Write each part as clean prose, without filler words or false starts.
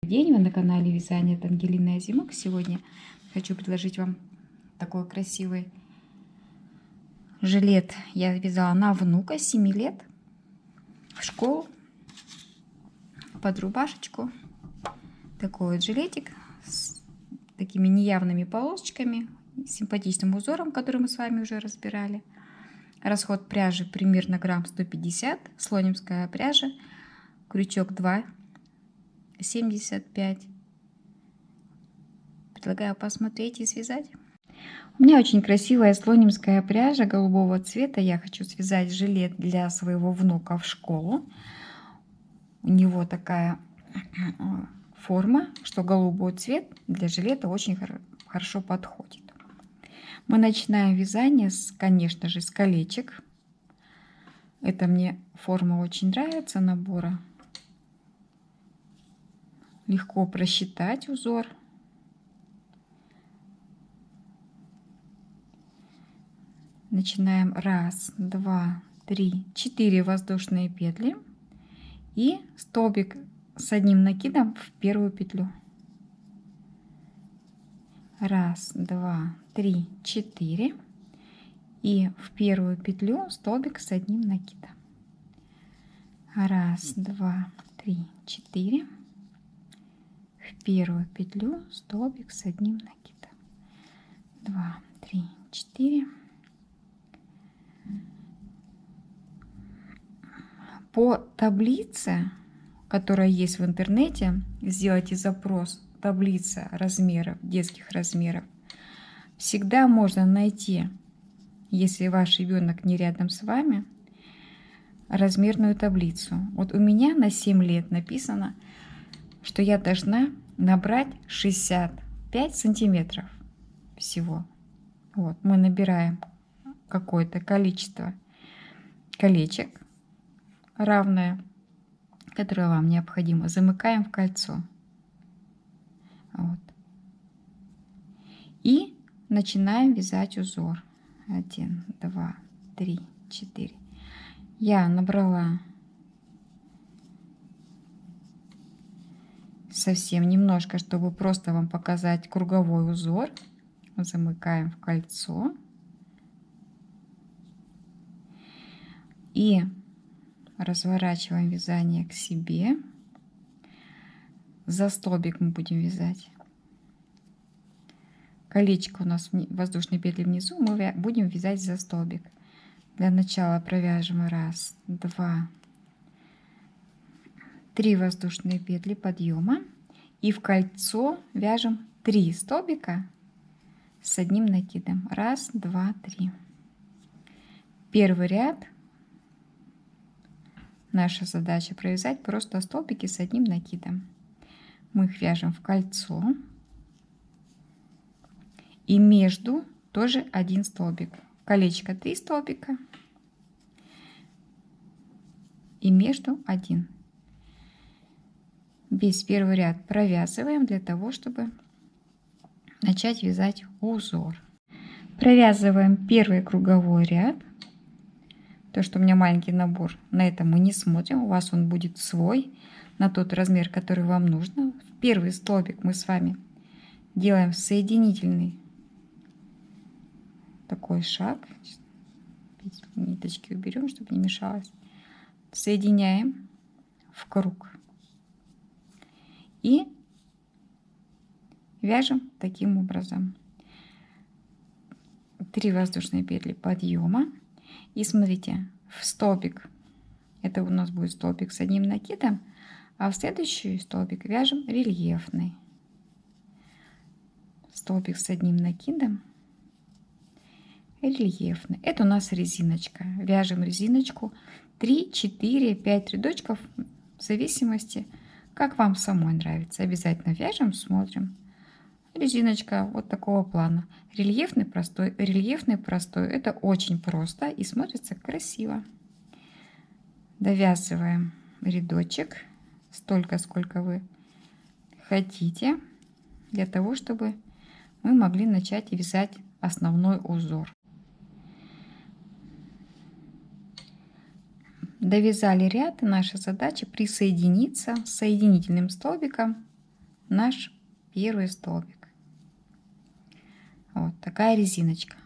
День, вы на канале Вязание от Ангелины Азимок. Сегодня хочу предложить вам такой красивый жилет. Я вязала на внука 7 лет в школу под рубашечку. Такой вот жилетик с такими неявными полосочками, симпатичным узором, который мы с вами уже разбирали. Расход пряжи примерно грамм 150, слонимская пряжа, крючок 2,75. Предлагаю посмотреть и связать. У меня очень красивая слонимская пряжа голубого цвета. Я хочу связать жилет для своего внука в школу. У него такая форма, что голубой цвет для жилета очень хорошо подходит. Мы начинаем вязание, конечно же, с колечек. Это мне форма очень нравится набора. Легко просчитать узор. Начинаем 1, 2, 3, 4 воздушные петли и столбик с одним накидом в первую петлю. 1, 2, 3, 4 и в первую петлю столбик с одним накидом. 1, 2, 3, 4 в первую петлю столбик с одним накидом. 2, 3, 4. По таблице, которая есть в интернете, сделайте запрос таблица размеров, детских размеров. Всегда можно найти, если ваш ребенок не рядом с вами, размерную таблицу. Вот у меня на 7 лет написано, что я должна набрать 65 сантиметров всего. Вот, мы набираем какое-то количество колечек, равное, которое вам необходимо, замыкаем в кольцо. Вот. И начинаем вязать узор. 1, 2, 3, 4. Я набрала совсем немножко, чтобы просто вам показать круговой узор. Замыкаем в кольцо. И разворачиваем вязание к себе. За столбик мы будем вязать. Колечко у нас воздушные петли внизу, мы будем вязать за столбик. Для начала провяжем 1, 2, 3 воздушные петли подъема и в кольцо вяжем 3 столбика с одним накидом. 1, 2, 3. Первый ряд. Наша задача провязать просто столбики с одним накидом. Мы их вяжем в кольцо. И между тоже один столбик. Колечко 3 столбика. И между 1. Весь первый ряд провязываем для того, чтобы начать вязать узор. Провязываем первый круговой ряд. То, что у меня маленький набор, на это мы не смотрим. У вас он будет свой, на тот размер, который вам нужно. В первый столбик мы с вами делаем соединительный такой шаг. Ниточки уберем, чтобы не мешалось. Соединяем в круг. И вяжем таким образом. 3 воздушные петли подъема. И смотрите, в столбик, это у нас будет столбик с одним накидом, а в следующий столбик вяжем рельефный. Столбик с одним накидом, рельефный. Это у нас резиночка. Вяжем резиночку 3, 4, 5 рядочков, в зависимости, как вам самой нравится. Обязательно вяжем, смотрим. Резиночка вот такого плана. Рельефный, простой. Рельефный, простой. Это очень просто и смотрится красиво. Довязываем рядочек столько, сколько вы хотите, для того, чтобы мы могли начать вязать основной узор. Довязали ряд, и наша задача присоединиться с соединительным столбиком наш первый столбик. Вот такая резиночка.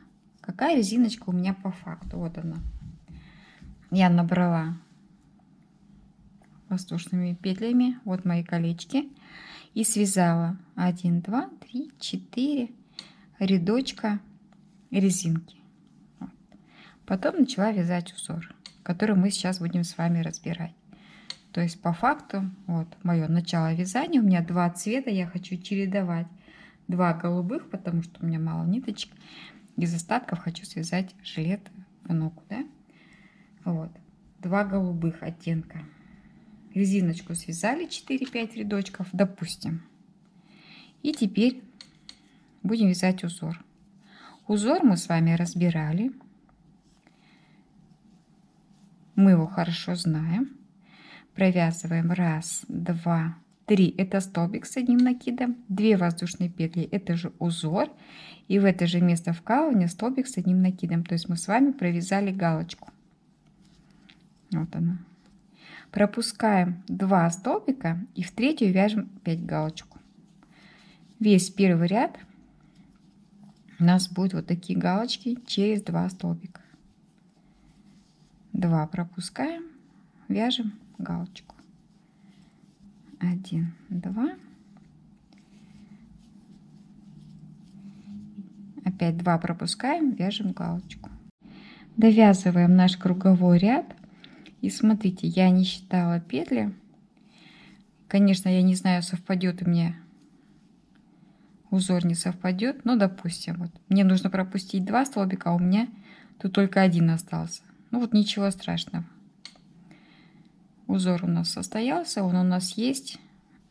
Какая резиночка у меня по факту? Вот она. Я набрала воздушными петлями, вот мои колечки, и связала 1, 2, 3, 4 рядочка резинки. Вот. Потом начала вязать узор, который мы сейчас будем с вами разбирать. То есть по факту, вот мое начало вязания, у меня 2 цвета, я хочу чередовать 2 голубых, потому что у меня мало ниточек. Из остатков хочу связать жилет в ногу, да? Вот, 2 голубых оттенка. Резиночку связали 4-5 рядочков, допустим. И теперь будем вязать узор. Узор мы с вами разбирали. Мы его хорошо знаем. Провязываем 1, 2, 3. Это столбик с одним накидом. 2 воздушные петли. Это же узор. И в это же место вкалывания столбик с одним накидом. То есть мы с вами провязали галочку. Вот она. Пропускаем 2 столбика и в третью вяжем 5 галочку. Весь первый ряд у нас будут вот такие галочки через 2 столбика. 2 пропускаем, вяжем галочку. 1, 2. Опять 2 пропускаем, вяжем галочку. Довязываем наш круговой ряд. И смотрите, я не считала петли. Конечно, я не знаю, совпадет у меня узор, не совпадет. Но, допустим, вот мне нужно пропустить 2 столбика, а у меня тут только 1 остался. Ну вот ничего страшного. Узор у нас состоялся, он у нас есть.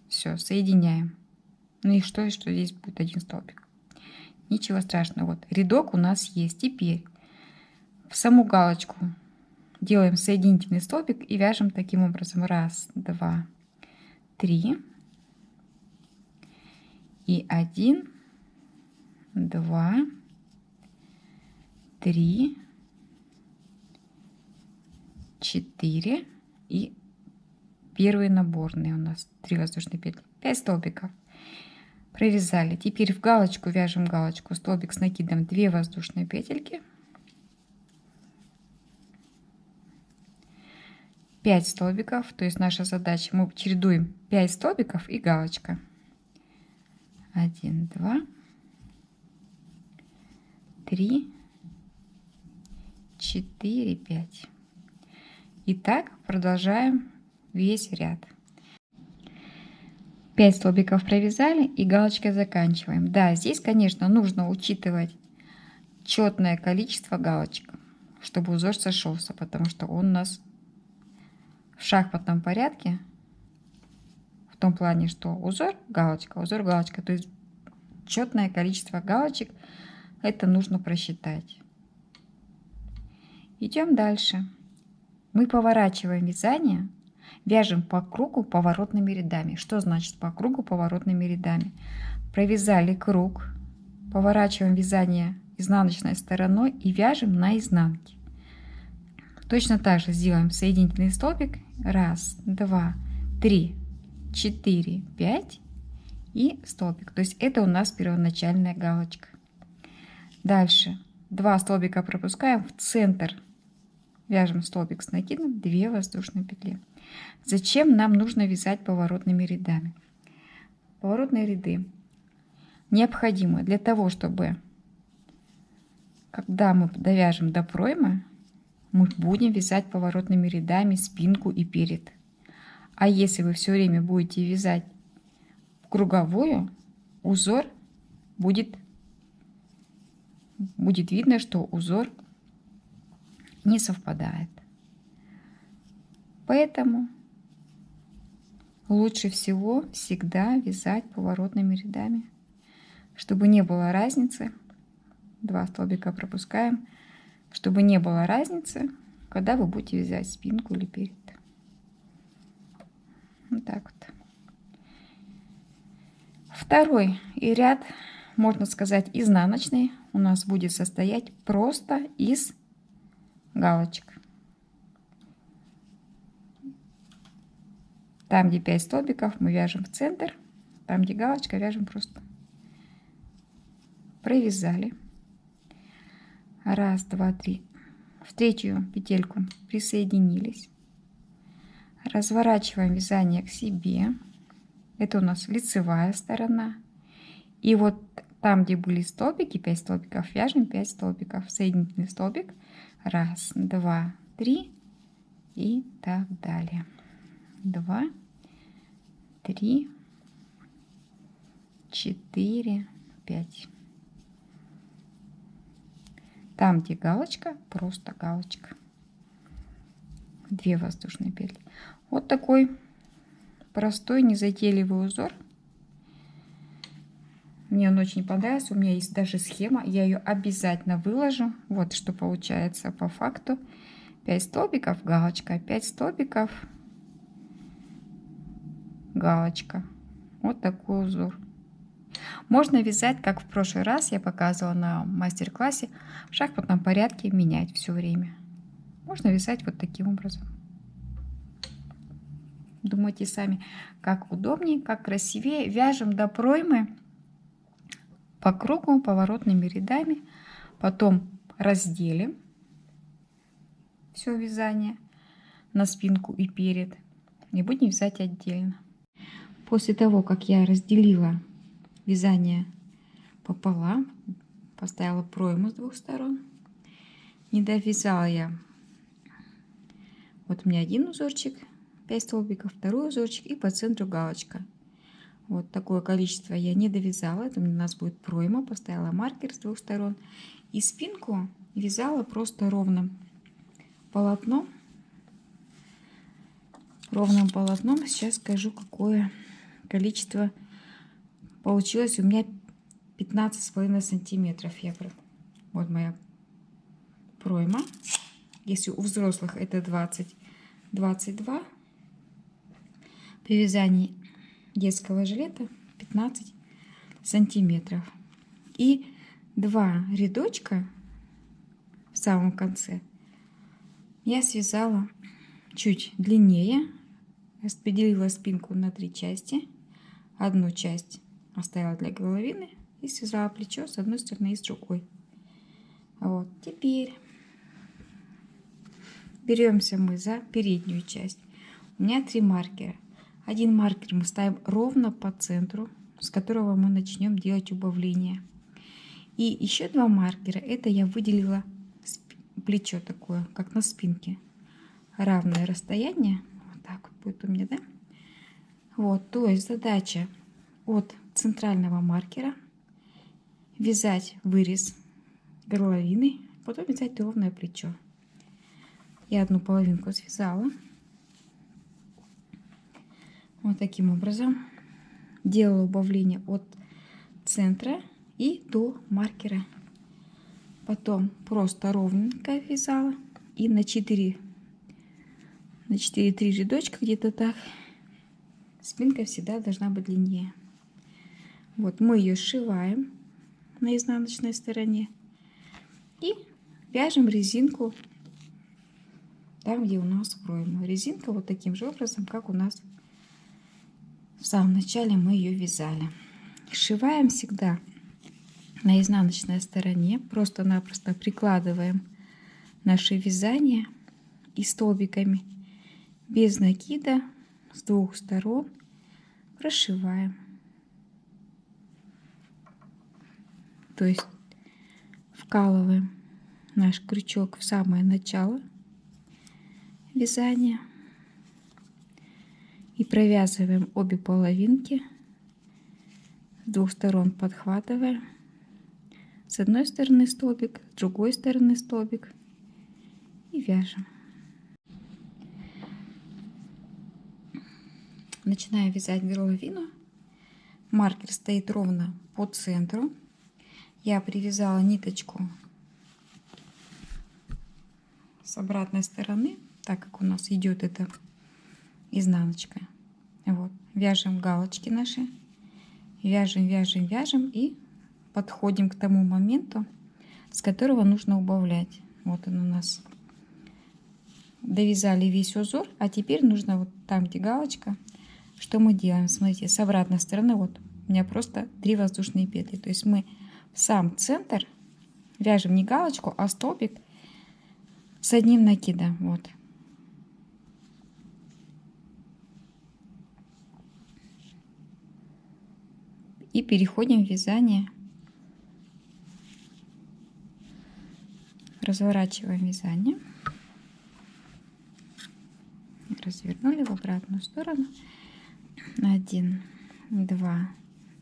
Все, соединяем. Ну и что здесь будет 1 столбик. Ничего страшного. Вот рядок у нас есть. Теперь в саму галочку делаем соединительный столбик и вяжем таким образом. 1, 2, 3. И 1, 2, 3, 4. И первые наборные у нас 3 воздушные петли. 5 столбиков. Провязали. Теперь в галочку вяжем галочку. Столбик с накидом 2 воздушные петельки. 5 столбиков, то есть наша задача, мы чередуем 5 столбиков и галочка. 1, 2, 3, 4, 5. И так продолжаем весь ряд. 5 столбиков провязали и галочкой заканчиваем. Да, здесь, конечно, нужно учитывать четное количество галочек, чтобы узор сошелся, потому что он у нас в шахматном порядке, в том плане, что узор, галочка, то есть четное количество галочек, это нужно просчитать. Идем дальше. Мы поворачиваем вязание, вяжем по кругу поворотными рядами. Что значит по кругу поворотными рядами? Провязали круг, поворачиваем вязание изнаночной стороной и вяжем на изнанке. Точно так же сделаем соединительный столбик. 1, 2, 3, 4, 5 и столбик. То есть это у нас первоначальная галочка. Дальше 2 столбика пропускаем, в центр вяжем столбик с накидом, 2 воздушные петли. Зачем нам нужно вязать поворотными рядами? Поворотные ряды необходимы для того, чтобы, когда мы довяжем до проймы, мы будем вязать поворотными рядами спинку и перед. А если вы все время будете вязать круговую, узор будет видно, что узор не совпадает. Поэтому лучше всего всегда вязать поворотными рядами, чтобы не было разницы. 2 столбика пропускаем, чтобы не было разницы, когда вы будете вязать спинку или перед. Вот так вот. Второй ряд, можно сказать, изнаночный, у нас будет состоять просто из галочек. Там, где 5 столбиков, мы вяжем в центр, Там, где галочка, вяжем просто. Провязали. Раз, два, три. В третью петельку присоединились. Разворачиваем вязание к себе. Это у нас лицевая сторона. И вот там, где были столбики, 5 столбиков, вяжем 5 столбиков. Соединительный столбик. Раз, два, три и так далее. 2, 3, 4, 5. Там, где галочка, просто галочка. 2 воздушные петли. Вот такой простой, незатейливый узор. Мне он очень понравился. У меня есть даже схема. Я ее обязательно выложу. Вот что получается по факту. 5 столбиков, галочка. 5 столбиков, галочка. Вот такой узор. Можно вязать, как в прошлый раз я показывала на мастер-классе, в шахматном порядке, менять все время. Можно вязать вот таким образом. Думайте сами, как удобнее, как красивее. Вяжем до проймы по кругу поворотными рядами. Потом разделим все вязание на спинку и перед. И будем вязать отдельно. После того, как я разделила вязание пополам, поставила пройму с 2 сторон, не довязала я. Вот у меня один узорчик, 5 столбиков, второй узорчик и по центру галочка. Вот такое количество я не довязала. Это у нас будет пройма. Поставила маркер с 2 сторон. И спинку вязала просто ровным полотном. Ровным полотном. Сейчас скажу, какое количество получилось. У меня 15,5 сантиметров. Вот моя пройма. Если у взрослых это 20-22. При вязании детского жилета 15 сантиметров. И 2 рядочка в самом конце я связала чуть длиннее. Распределила спинку на 3 части. Одну часть оставила для горловины и связала плечо с одной стороны и с другой. Вот. Теперь беремся мы за переднюю часть. У меня 3 маркера. Один маркер мы ставим ровно по центру, с которого мы начнем делать убавление. И еще 2 маркера. Это я выделила плечо такое, как на спинке. Равное расстояние. Вот так вот будет у меня, да? Вот, то есть задача от центрального маркера вязать вырез горловины, потом вязать ровное плечо. Я одну половинку связала. Вот таким образом делала убавление от центра и до маркера. Потом просто ровненько вязала и на 4-3 рядочка где-то так. Спинка всегда должна быть длиннее. Вот мы ее сшиваем на изнаночной стороне и вяжем резинку там, где у нас пройма. Резинка вот таким же образом, как у нас в самом начале мы ее вязали. Сшиваем всегда на изнаночной стороне. Просто-напросто прикладываем наше вязание и столбиками без накида с 2 сторон прошиваем. То есть вкалываем наш крючок в самое начало вязания и провязываем обе половинки, с 2 сторон подхватываем, с одной стороны столбик, с другой стороны столбик и вяжем. Начинаю вязать горловину. Маркер стоит ровно по центру. Я привязала ниточку с обратной стороны, так как у нас идет это изнаночка. Вот. Вяжем галочки наши. Вяжем, вяжем, вяжем и подходим к тому моменту, с которого нужно убавлять. Вот он у нас. Довязали весь узор, а теперь нужно вот там, где галочка, что мы делаем? Смотрите, с обратной стороны вот у меня просто 3 воздушные петли. То есть мы в сам центр вяжем не галочку, а столбик с одним накидом. Вот. И переходим в вязание. Разворачиваем вязание. Развернули в обратную сторону. 1, 2,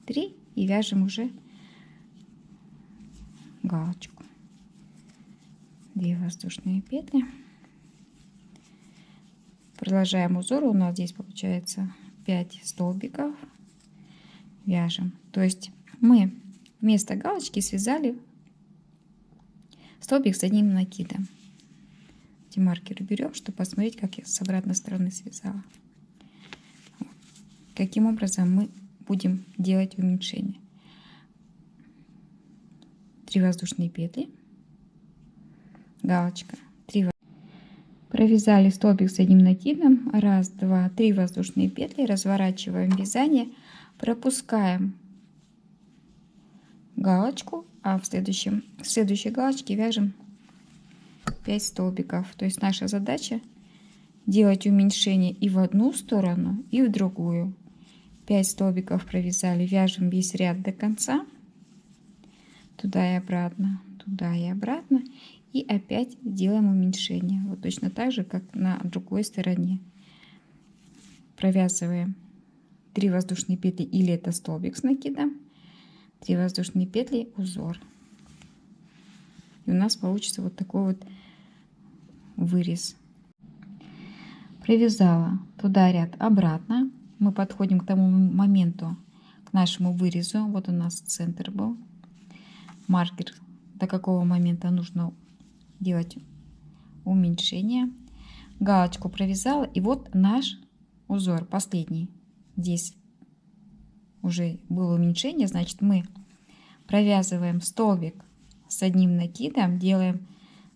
3. И вяжем уже галочку. 2 воздушные петли. Продолжаем узор. У нас здесь получается 5 столбиков. Вяжем. То есть мы вместо галочки связали столбик с одним накидом. Эти маркеры берем, чтобы посмотреть, как я с обратной стороны связала. Каким образом мы будем делать уменьшение. 3 воздушные петли, галочка, 3. Провязали столбик с одним накидом. 1, 2, 3 воздушные петли. Разворачиваем вязание. Пропускаем галочку, а в следующей галочке вяжем 5 столбиков. То есть наша задача делать уменьшение и в одну сторону, и в другую. 5 столбиков провязали, вяжем весь ряд до конца, туда и обратно, туда и обратно, и опять делаем уменьшение. Вот точно так же, как на другой стороне. Провязываем 3 воздушные петли, или это столбик с накидом, 3 воздушные петли, узор. И у нас получится вот такой вот вырез. Провязала туда ряд, обратно. Мы подходим к тому моменту, к нашему вырезу. Вот у нас центр был. Маркер, до какого момента нужно делать уменьшение. Галочку провязала, и вот наш узор последний. Здесь уже было уменьшение, значит мы провязываем столбик с одним накидом, делаем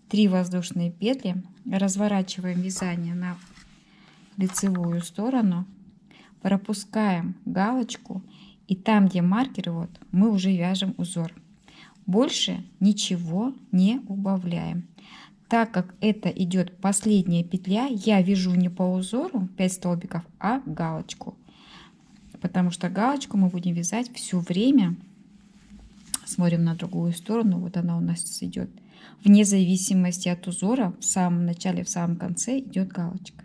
3 воздушные петли, разворачиваем вязание на лицевую сторону, пропускаем галочку, и там, где маркеры, вот мы уже вяжем узор. Больше ничего не убавляем. Так как это идет последняя петля, я вяжу не по узору 5 столбиков, а галочку. Потому что галочку мы будем вязать все время. Смотрим на другую сторону, вот она у нас идет. Вне зависимости от узора, в самом начале, в самом конце идет галочка.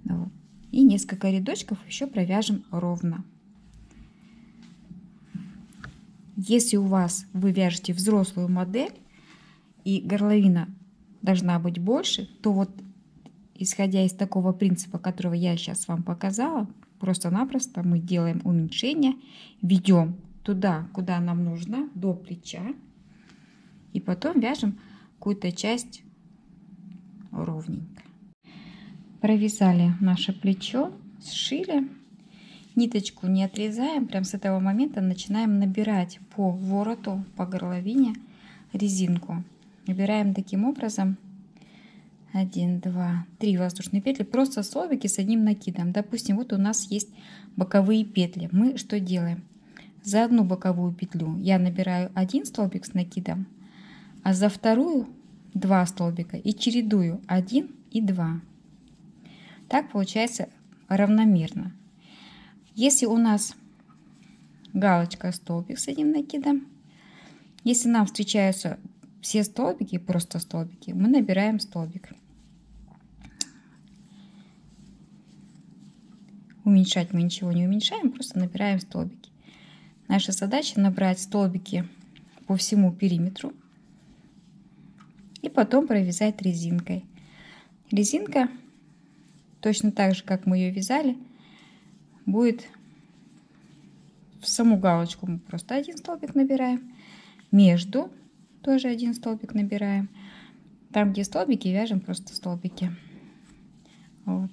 Вот. И несколько рядочков еще провяжем ровно. Если у вас вы вяжете взрослую модель и горловина должна быть больше, то вот исходя из такого принципа, которого я сейчас вам показала, просто-напросто мы делаем уменьшение, ведем туда, куда нам нужно, до плеча, и потом вяжем какую-то часть ровненько. Провязали наше плечо, сшили, ниточку не отрезаем, прям с этого момента начинаем набирать по вороту, по горловине резинку. Набираем таким образом 1, 2, 3 воздушные петли, просто столбики с одним накидом. Допустим, вот у нас есть боковые петли. Мы что делаем? За одну боковую петлю я набираю 1 столбик с накидом, а за вторую 2 столбика и чередую 1 и 2. Так получается равномерно. Если у нас галочка, столбик с одним накидом, если нам встречаются все столбики, просто столбики, мы набираем столбик. Уменьшать мы ничего не уменьшаем, просто набираем столбики. Наша задача набрать столбики по всему периметру и потом провязать резинкой. Резинка, точно так же, как мы ее вязали, будет в саму галочку. Мы просто 1 столбик набираем, между тоже 1 столбик набираем. Там, где столбики, вяжем просто столбики. Вот.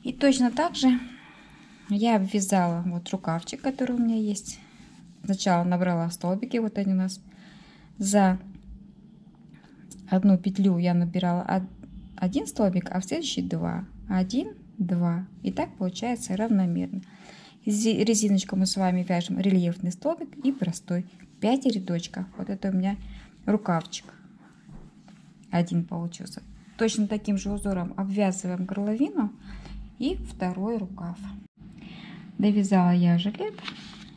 И точно так же я обвязала вот рукавчик, который у меня есть. Сначала набрала столбики, вот они у нас. За одну петлю я набирала 1 столбик, а в следующий 2. 1, 2. И так получается равномерно. Резиночку мы с вами вяжем рельефный столбик и простой. 5 рядочков. Вот это у меня рукавчик. Один получился. Точно таким же узором обвязываем горловину и второй рукав. Довязала я жилет,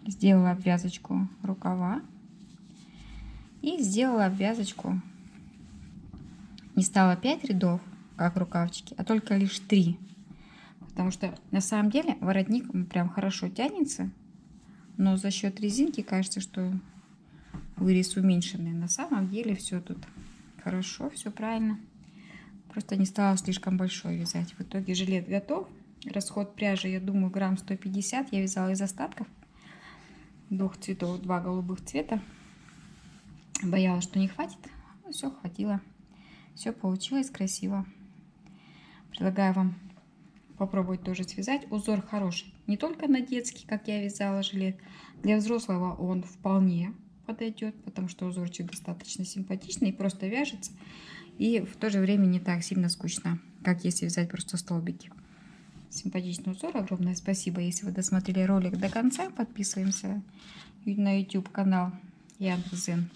сделала обвязочку рукава и сделала обвязочку. Не стало 5 рядов, как рукавчики, а только лишь 3. Потому что на самом деле воротник прям хорошо тянется, но за счет резинки кажется, что вырез уменьшенный. На самом деле все тут хорошо, все правильно. Просто не стало слишком большой вязать. В итоге жилет готов. Расход пряжи, я думаю, грамм 150. Я вязала из остатков 2 цветов, 2 голубых цвета. Боялась, что не хватит. Но все хватило. Все получилось красиво. Предлагаю вам попробовать тоже связать. Узор хороший. Не только на детский, как я вязала жилет. Для взрослого он вполне подойдет, потому что узорчик достаточно симпатичный и просто вяжется. И в то же время не так сильно скучно, как если вязать просто столбики. Симпатичный узор. Огромное спасибо, если вы досмотрели ролик до конца. Подписываемся на YouTube канал Яндекс.Дзен,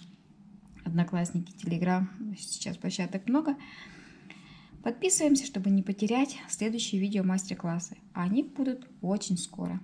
Одноклассники, Телеграм. Сейчас площадок много. Подписываемся, чтобы не потерять следующие видео мастер-классы. Они будут очень скоро.